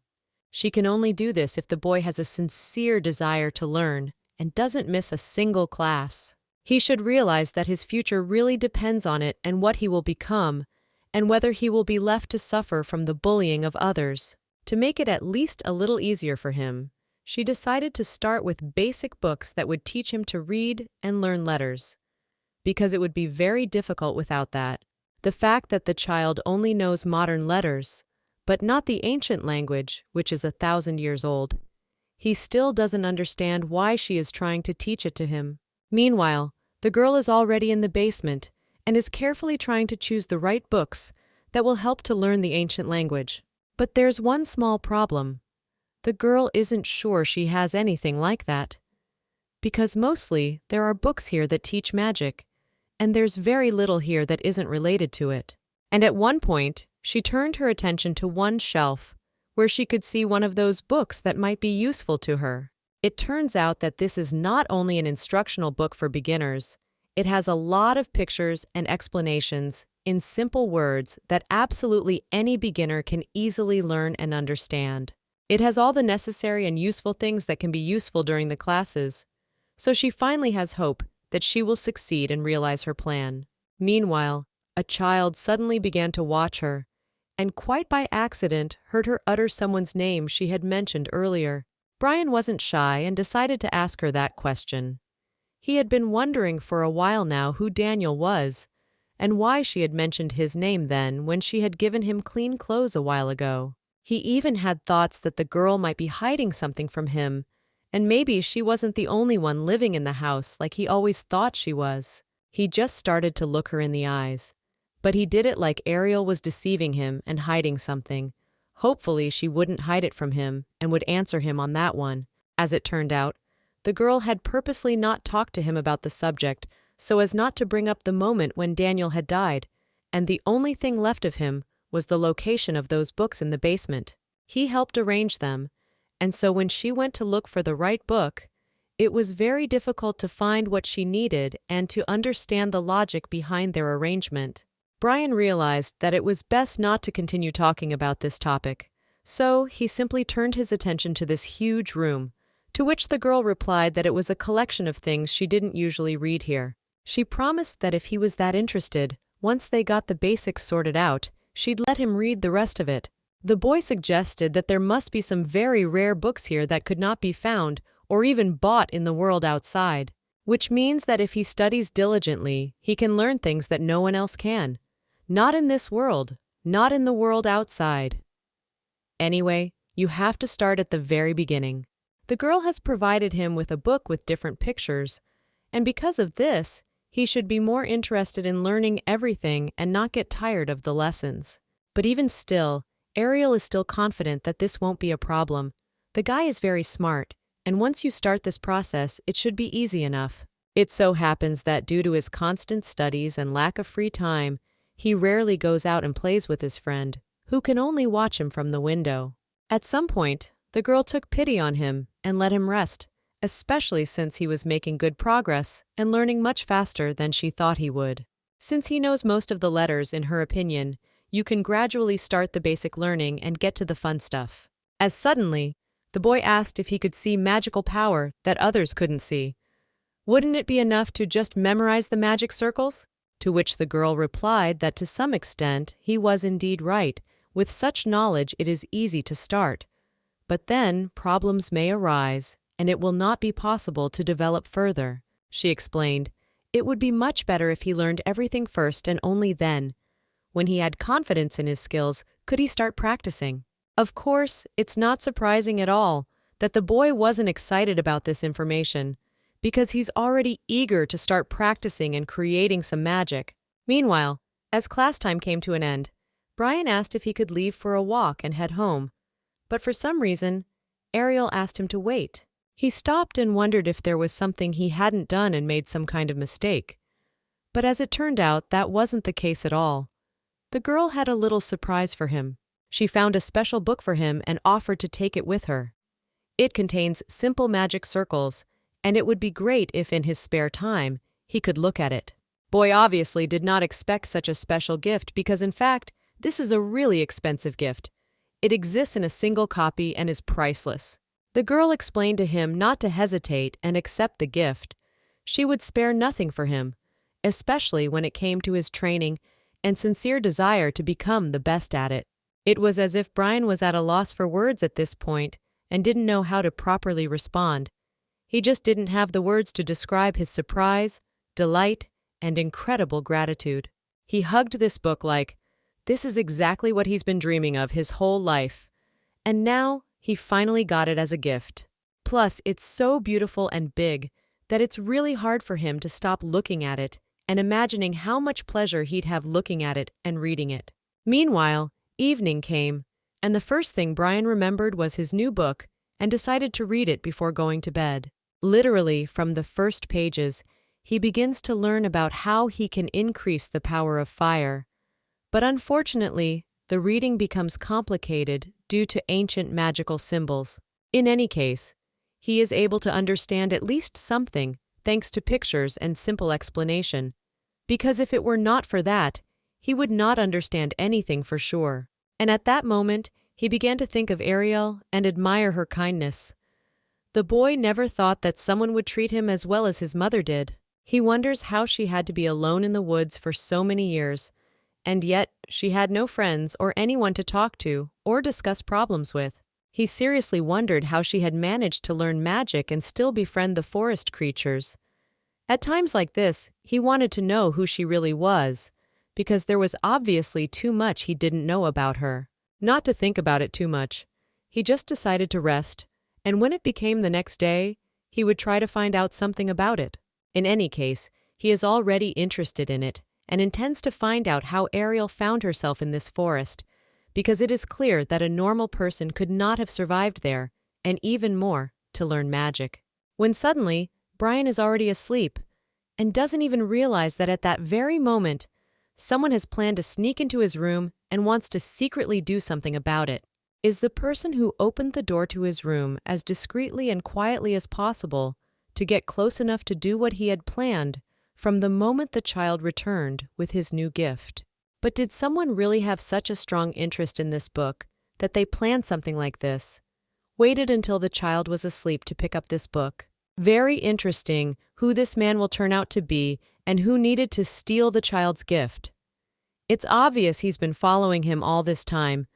She can only do this if the boy has a sincere desire to learn and doesn't miss a single class. He should realize that his future really depends on it and what he will become, and whether he will be left to suffer from the bullying of others. To make it at least a little easier for him, she decided to start with basic books that would teach him to read and learn letters, because it would be very difficult without that. The fact that the child only knows modern letters, but not the ancient language, which is 1,000 years old, he still doesn't understand why she is trying to teach it to him. Meanwhile, the girl is already in the basement and is carefully trying to choose the right books that will help to learn the ancient language. But there's one small problem. The girl isn't sure she has anything like that. Because mostly there are books here that teach magic, and there's very little here that isn't related to it. And at one point, she turned her attention to one shelf where she could see one of those books that might be useful to her. It turns out that this is not only an instructional book for beginners, it has a lot of pictures and explanations in simple words that absolutely any beginner can easily learn and understand. It has all the necessary and useful things that can be useful during the classes, so she finally has hope that she will succeed and realize her plan. Meanwhile, a child suddenly began to watch her, and quite by accident heard her utter someone's name she had mentioned earlier. Brian wasn't shy and decided to ask her that question. He had been wondering for a while now who Daniel was, and why she had mentioned his name then when she had given him clean clothes a while ago. He even had thoughts that the girl might be hiding something from him, and maybe she wasn't the only one living in the house like he always thought she was. He just started to look her in the eyes, but he did it like Ariel was deceiving him and hiding something. Hopefully she wouldn't hide it from him and would answer him on that one. As it turned out, the girl had purposely not talked to him about the subject so as not to bring up the moment when Daniel had died, and the only thing left of him was the location of those books in the basement. He helped arrange them, and so when she went to look for the right book, it was very difficult to find what she needed and to understand the logic behind their arrangement. Brian realized that it was best not to continue talking about this topic, so he simply turned his attention to this huge room, to which the girl replied that it was a collection of things she didn't usually read here. She promised that if he was that interested, once they got the basics sorted out, she'd let him read the rest of it. The boy suggested that there must be some very rare books here that could not be found or even bought in the world outside, which means that if he studies diligently, he can learn things that no one else can. Not in this world, not in the world outside. Anyway, you have to start at the very beginning. The girl has provided him with a book with different pictures, and because of this, he should be more interested in learning everything and not get tired of the lessons. But even still, Ariel is still confident that this won't be a problem. The guy is very smart, and once you start this process, it should be easy enough. It so happens that due to his constant studies and lack of free time, he rarely goes out and plays with his friend, who can only watch him from the window. At some point, the girl took pity on him and let him rest, especially since he was making good progress and learning much faster than she thought he would. Since he knows most of the letters, in her opinion, you can gradually start the basic learning and get to the fun stuff. As suddenly, the boy asked if he could see magical power that others couldn't see. Wouldn't it be enough to just memorize the magic circles? To which the girl replied that to some extent he was indeed right. With such knowledge it is easy to start. But then problems may arise, and it will not be possible to develop further. She explained, it would be much better if he learned everything first and only then, when he had confidence in his skills, could he start practicing. Of course, it's not surprising at all that the boy wasn't excited about this information, because he's already eager to start practicing and creating some magic. Meanwhile, as class time came to an end, Brian asked if he could leave for a walk and head home. But for some reason, Ariel asked him to wait. He stopped and wondered if there was something he hadn't done and made some kind of mistake. But as it turned out, that wasn't the case at all. The girl had a little surprise for him. She found a special book for him and offered to take it with her. It contains simple magic circles, and it would be great if in his spare time he could look at it. Boy obviously did not expect such a special gift because in fact, this is a really expensive gift. It exists in a single copy and is priceless. The girl explained to him not to hesitate and accept the gift. She would spare nothing for him, especially when it came to his training and sincere desire to become the best at it. It was as if Brian was at a loss for words at this point and didn't know how to properly respond. He just didn't have the words to describe his surprise, delight, and incredible gratitude. He hugged this book like, this is exactly what he's been dreaming of his whole life. And now, he finally got it as a gift. Plus, it's so beautiful and big that it's really hard for him to stop looking at it and imagining how much pleasure he'd have looking at it and reading it. Meanwhile, evening came, and the first thing Brian remembered was his new book and decided to read it before going to bed. Literally, from the first pages, he begins to learn about how he can increase the power of fire. But unfortunately, the reading becomes complicated due to ancient magical symbols. In any case, he is able to understand at least something thanks to pictures and simple explanation, because if it were not for that, he would not understand anything for sure. And at that moment, he began to think of Ariel and admire her kindness. The boy never thought that someone would treat him as well as his mother did. He wonders how she had to be alone in the woods for so many years, and yet she had no friends or anyone to talk to or discuss problems with. He seriously wondered how she had managed to learn magic and still befriend the forest creatures. At times like this, he wanted to know who she really was, because there was obviously too much he didn't know about her. Not to think about it too much, he just decided to rest, and when it became the next day, he would try to find out something about it. In any case, he is already interested in it, and intends to find out how Ariel found herself in this forest, because it is clear that a normal person could not have survived there, and even more, to learn magic. When suddenly, Brian is already asleep, and doesn't even realize that at that very moment, someone has planned to sneak into his room and wants to secretly do something about it. Is the person who opened the door to his room as discreetly and quietly as possible to get close enough to do what he had planned from the moment the child returned with his new gift. But did someone really have such a strong interest in this book that they planned something like this? Waited until the child was asleep to pick up this book. Very interesting who this man will turn out to be and who needed to steal the child's gift. It's obvious he's been following him all this time,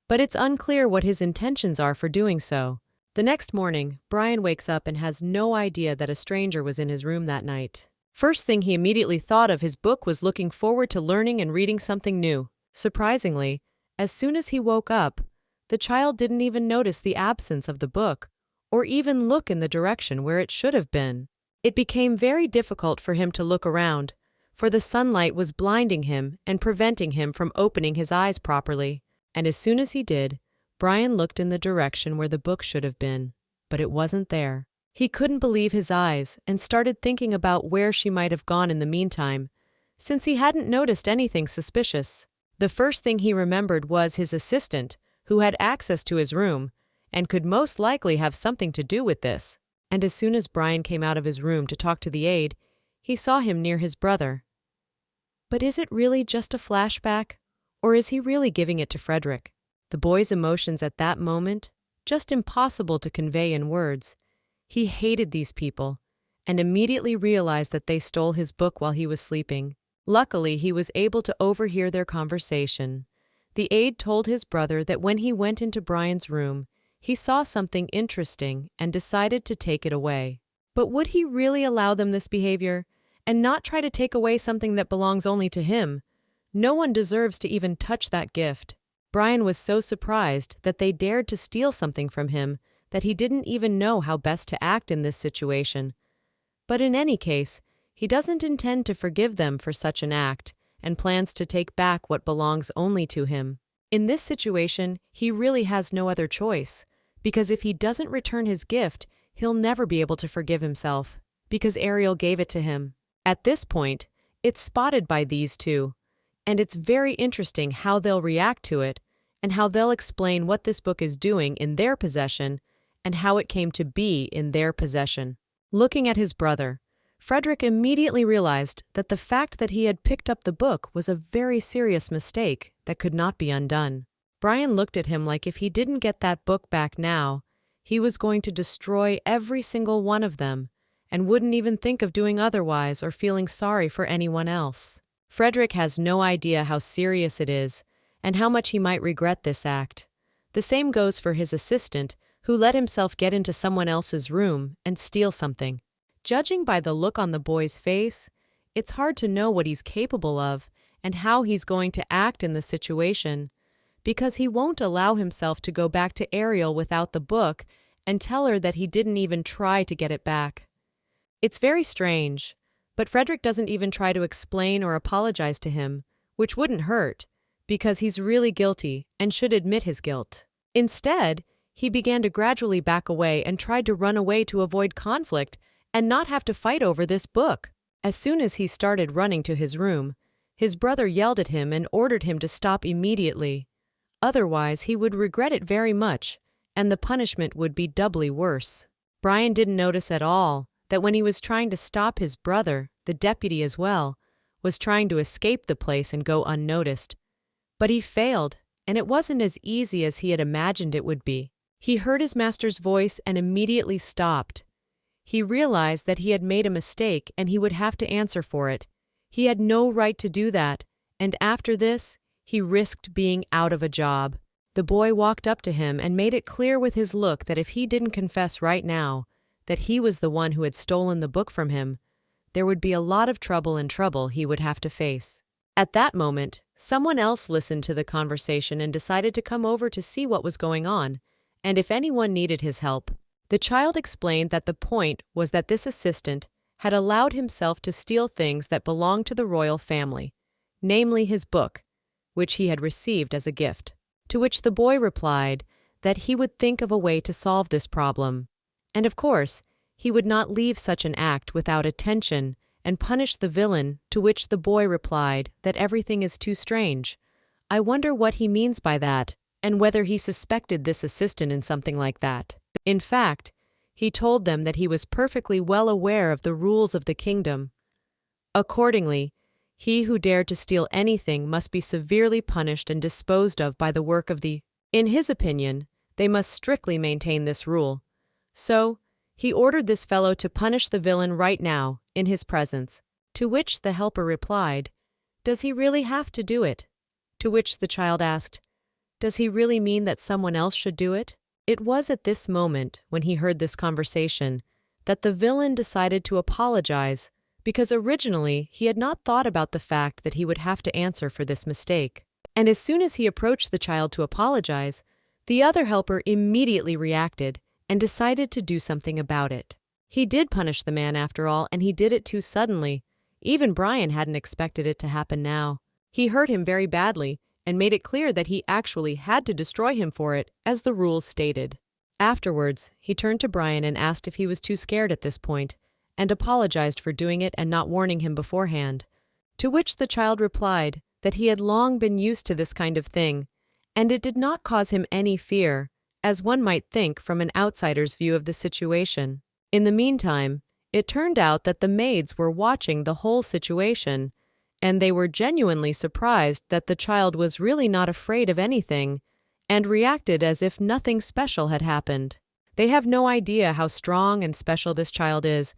but it's unclear what his intentions are for doing so. The next morning, Brian wakes up and has no idea that a stranger was in his room that night. First thing he immediately thought of his book was looking forward to learning and reading something new. Surprisingly, as soon as he woke up, the child didn't even notice the absence of the book or even look in the direction where it should have been. It became very difficult for him to look around, for the sunlight was blinding him and preventing him from opening his eyes properly. And as soon as he did, Brian looked in the direction where the book should have been, but it wasn't there. He couldn't believe his eyes and started thinking about where she might have gone in the meantime, since he hadn't noticed anything suspicious. The first thing he remembered was his assistant, who had access to his room, and could most likely have something to do with this. And as soon as Brian came out of his room to talk to the aide, he saw him near his brother. But is it really just a flashback, or is he really giving it to Frederick? The boy's emotions at that moment, just impossible to convey in words. He hated these people, and immediately realized that they stole his book while he was sleeping. Luckily, he was able to overhear their conversation. The aide told his brother that when he went into Brian's room, he saw something interesting and decided to take it away. But would he really allow them this behavior, and not try to take away something that belongs only to him? No one deserves to even touch that gift. Brian was so surprised that they dared to steal something from him that he didn't even know how best to act in this situation. But in any case, he doesn't intend to forgive them for such an act and plans to take back what belongs only to him. In this situation, he really has no other choice, because if he doesn't return his gift, he'll never be able to forgive himself, because Ariel gave it to him. At this point, it's spotted by these two, and it's very interesting how they'll react to it, and how they'll explain what this book is doing in their possession, and how it came to be in their possession. Looking at his brother, Frederick immediately realized that the fact that he had picked up the book was a very serious mistake that could not be undone. Brian looked at him like if he didn't get that book back now, he was going to destroy every single one of them, and wouldn't even think of doing otherwise or feeling sorry for anyone else. Frederick has no idea how serious it is, and how much he might regret this act. The same goes for his assistant, who let himself get into someone else's room and steal something. Judging by the look on the boy's face, it's hard to know what he's capable of and how he's going to act in the situation, because he won't allow himself to go back to Ariel without the book and tell her that he didn't even try to get it back. It's very strange, but Frederick doesn't even try to explain or apologize to him, which wouldn't hurt, because he's really guilty and should admit his guilt. Instead, he began to gradually back away and tried to run away to avoid conflict and not have to fight over this book. As soon as he started running to his room, his brother yelled at him and ordered him to stop immediately. Otherwise, he would regret it very much, and the punishment would be doubly worse. Brian didn't notice at all that when he was trying to stop his brother, the deputy as well, was trying to escape the place and go unnoticed. But he failed, and it wasn't as easy as he had imagined it would be. He heard his master's voice and immediately stopped. He realized that he had made a mistake and he would have to answer for it. He had no right to do that, and after this, he risked being out of a job. The boy walked up to him and made it clear with his look that if he didn't confess right now that he was the one who had stolen the book from him, there would be a lot of trouble he would have to face. At that moment, someone else listened to the conversation and decided to come over to see what was going on, and if anyone needed his help. The child explained that the point was that this assistant had allowed himself to steal things that belonged to the royal family, namely his book, which he had received as a gift. To which the boy replied that he would think of a way to solve this problem, and of course, he would not leave such an act without attention and punish the villain, to which the boy replied that everything is too strange. I wonder what he means by that, and whether he suspected this assistant in something like that. In fact, he told them that he was perfectly well aware of the rules of the kingdom. Accordingly, he who dared to steal anything must be severely punished and disposed of by the work of the... In his opinion, they must strictly maintain this rule. So, he ordered this fellow to punish the villain right now, in his presence. To which the helper replied, "Does he really have to do it?" To which the child asked, "Does he really mean that someone else should do it?" It was at this moment, when he heard this conversation, that the villain decided to apologize, because originally he had not thought about the fact that he would have to answer for this mistake. And as soon as he approached the child to apologize, the other helper immediately reacted and decided to do something about it. He did punish the man after all, and he did it too suddenly. Even Brian hadn't expected it to happen now. He hurt him very badly and made it clear that he actually had to destroy him for it, as the rules stated. Afterwards, he turned to Brian and asked if he was too scared at this point, and apologized for doing it and not warning him beforehand. To which the child replied that he had long been used to this kind of thing, and it did not cause him any fear, as one might think from an outsider's view of the situation. In the meantime, it turned out that the maids were watching the whole situation, and they were genuinely surprised that the child was really not afraid of anything, and reacted as if nothing special had happened. They have no idea how strong and special this child is,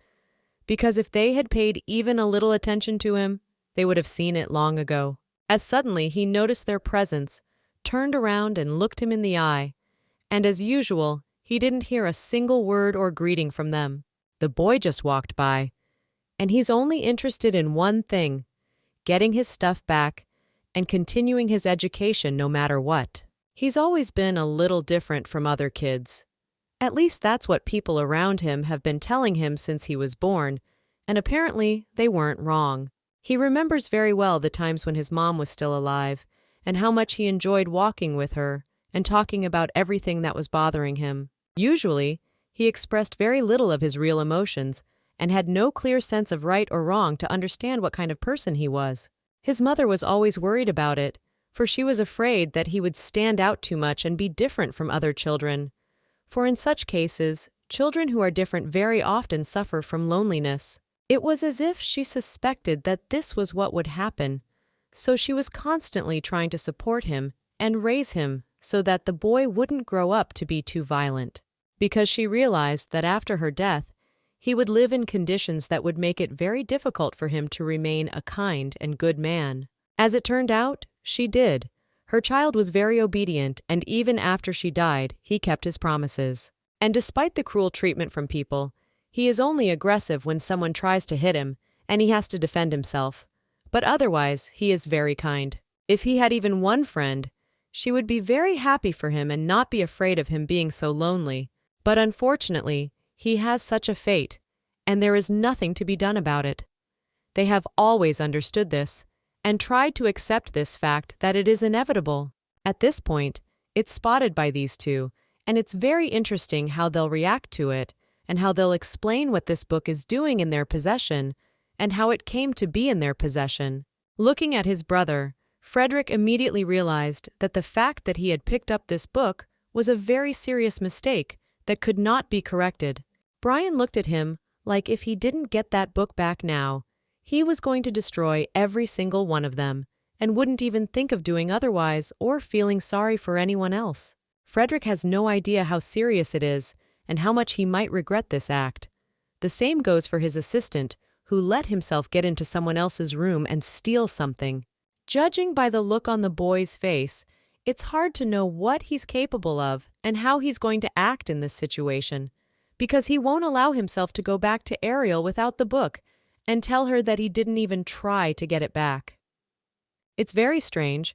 because if they had paid even a little attention to him, they would have seen it long ago. As suddenly he noticed their presence, turned around and looked him in the eye, and as usual, he didn't hear a single word or greeting from them. The boy just walked by, and he's only interested in one thing: getting his stuff back and continuing his education no matter what. He's always been a little different from other kids. At least that's what people around him have been telling him since he was born, and apparently they weren't wrong. He remembers very well the times when his mom was still alive, and how much he enjoyed walking with her and talking about everything that was bothering him. Usually, he expressed very little of his real emotions and had no clear sense of right or wrong to understand what kind of person he was. His mother was always worried about it, for she was afraid that he would stand out too much and be different from other children. For in such cases, children who are different very often suffer from loneliness. It was as if she suspected that this was what would happen, so she was constantly trying to support him and raise him so that the boy wouldn't grow up to be too violent. Because she realized that after her death, he would live in conditions that would make it very difficult for him to remain a kind and good man. As it turned out, she did. Her child was very obedient, and even after she died, he kept his promises. And despite the cruel treatment from people, he is only aggressive when someone tries to hit him, and he has to defend himself. But otherwise, he is very kind. If he had even one friend, she would be very happy for him and not be afraid of him being so lonely. But unfortunately, he has such a fate, and there is nothing to be done about it. They have always understood this, and tried to accept this fact that it is inevitable. At this point, it's spotted by these two, and it's very interesting how they'll react to it, and how they'll explain what this book is doing in their possession, and how it came to be in their possession. Looking at his brother, Frederick immediately realized that the fact that he had picked up this book was a very serious mistake that could not be corrected. Brian looked at him like if he didn't get that book back now, he was going to destroy every single one of them, and wouldn't even think of doing otherwise or feeling sorry for anyone else. Frederick has no idea how serious it is, and how much he might regret this act. The same goes for his assistant, who let himself get into someone else's room and steal something. Judging by the look on the boy's face, it's hard to know what he's capable of and how he's going to act in this situation, because he won't allow himself to go back to Ariel without the book and tell her that he didn't even try to get it back. It's very strange,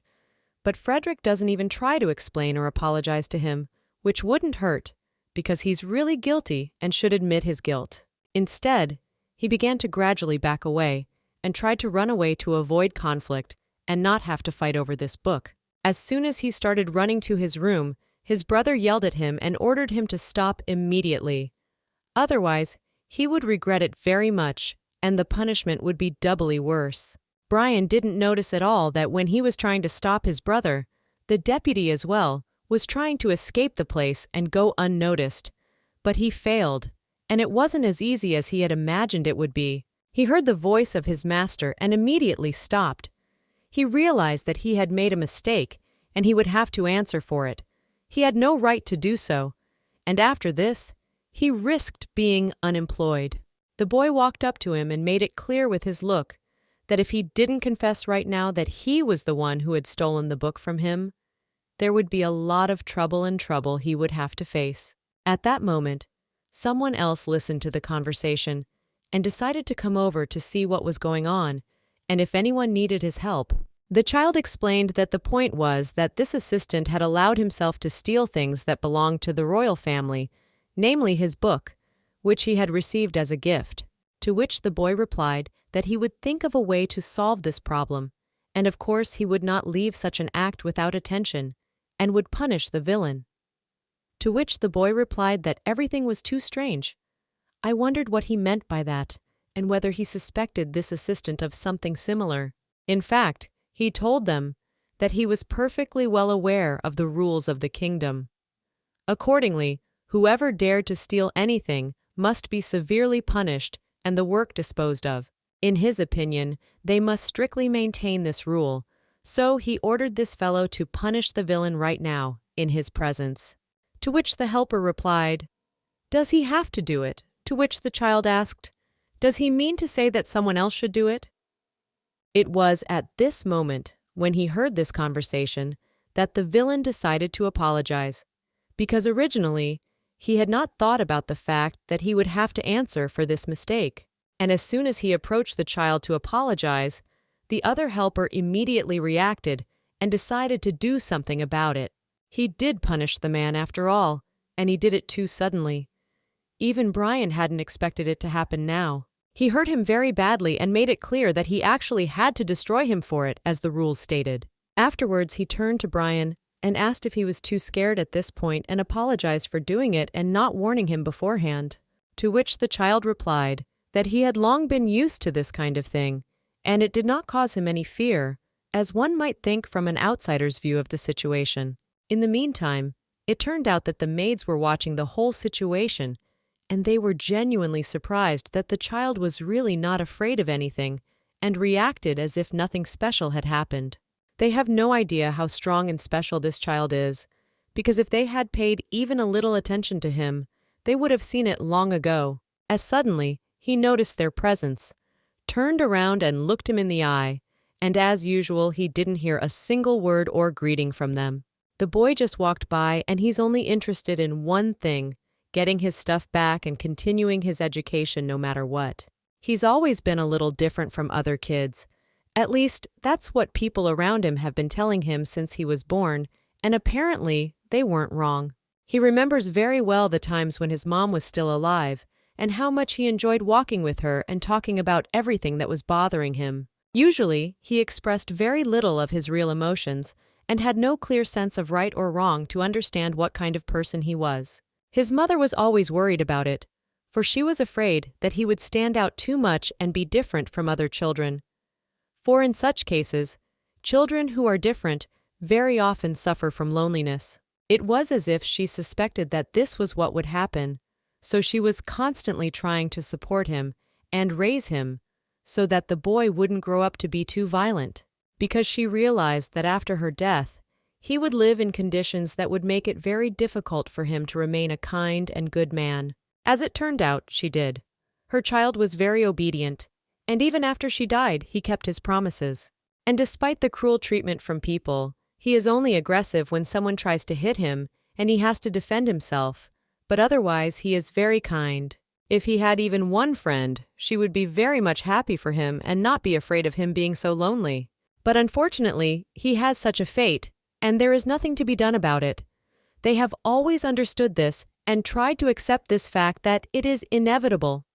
but Frederick doesn't even try to explain or apologize to him, which wouldn't hurt, because he's really guilty and should admit his guilt. Instead, he began to gradually back away and tried to run away to avoid conflict and not have to fight over this book. As soon as he started running to his room, his brother yelled at him and ordered him to stop immediately. Otherwise, he would regret it very much, and the punishment would be doubly worse. Brian didn't notice at all that when he was trying to stop his brother, the deputy as well was trying to escape the place and go unnoticed. But he failed, and it wasn't as easy as he had imagined it would be. He heard the voice of his master and immediately stopped. He realized that he had made a mistake, and he would have to answer for it. He had no right to do so, and after this, he risked being unemployed. The boy walked up to him and made it clear with his look that if he didn't confess right now that he was the one who had stolen the book from him, there would be a lot of trouble he would have to face. At that moment, someone else listened to the conversation and decided to come over to see what was going on and if anyone needed his help. The child explained that the point was that this assistant had allowed himself to steal things that belonged to the royal family, namely his book, which he had received as a gift, to which the boy replied that he would think of a way to solve this problem, and of course he would not leave such an act without attention, and would punish the villain. To which the boy replied that everything was too strange. I wondered what he meant by that, and whether he suspected this assistant of something similar. In fact, he told them that he was perfectly well aware of the rules of the kingdom. Accordingly, whoever dared to steal anything must be severely punished and the work disposed of. In his opinion, they must strictly maintain this rule, so he ordered this fellow to punish the villain right now, in his presence. To which the helper replied, "Does he have to do it?" To which the child asked, "Does he mean to say that someone else should do it?" It was at this moment, when he heard this conversation, that the villain decided to apologize, because originally he had not thought about the fact that he would have to answer for this mistake. And as soon as he approached the child to apologize, the other helper immediately reacted and decided to do something about it. He did punish the man after all, and he did it too suddenly. Even Brian hadn't expected it to happen now. He hurt him very badly and made it clear that he actually had to destroy him for it, as the rules stated. Afterwards, he turned to Brian and asked if he was too scared at this point and apologized for doing it and not warning him beforehand. To which the child replied that he had long been used to this kind of thing, and it did not cause him any fear, as one might think from an outsider's view of the situation. In the meantime, it turned out that the maids were watching the whole situation, and they were genuinely surprised that the child was really not afraid of anything and reacted as if nothing special had happened. They have no idea how strong and special this child is, because if they had paid even a little attention to him, they would have seen it long ago, as suddenly he noticed their presence, turned around and looked him in the eye, and as usual he didn't hear a single word or greeting from them. The boy just walked by and he's only interested in one thing, getting his stuff back and continuing his education no matter what. He's always been a little different from other kids. At least, that's what people around him have been telling him since he was born, and apparently they weren't wrong. He remembers very well the times when his mom was still alive, and how much he enjoyed walking with her and talking about everything that was bothering him. Usually, he expressed very little of his real emotions, and had no clear sense of right or wrong to understand what kind of person he was. His mother was always worried about it, for she was afraid that he would stand out too much and be different from other children. For in such cases, children who are different very often suffer from loneliness. It was as if she suspected that this was what would happen, so she was constantly trying to support him and raise him so that the boy wouldn't grow up to be too violent, because she realized that after her death, he would live in conditions that would make it very difficult for him to remain a kind and good man. As it turned out, she did. Her child was very obedient, and even after she died, he kept his promises. And despite the cruel treatment from people, he is only aggressive when someone tries to hit him and he has to defend himself, but otherwise he is very kind. If he had even one friend, she would be very much happy for him and not be afraid of him being so lonely. But unfortunately, he has such a fate, and there is nothing to be done about it. They have always understood this and tried to accept this fact that it is inevitable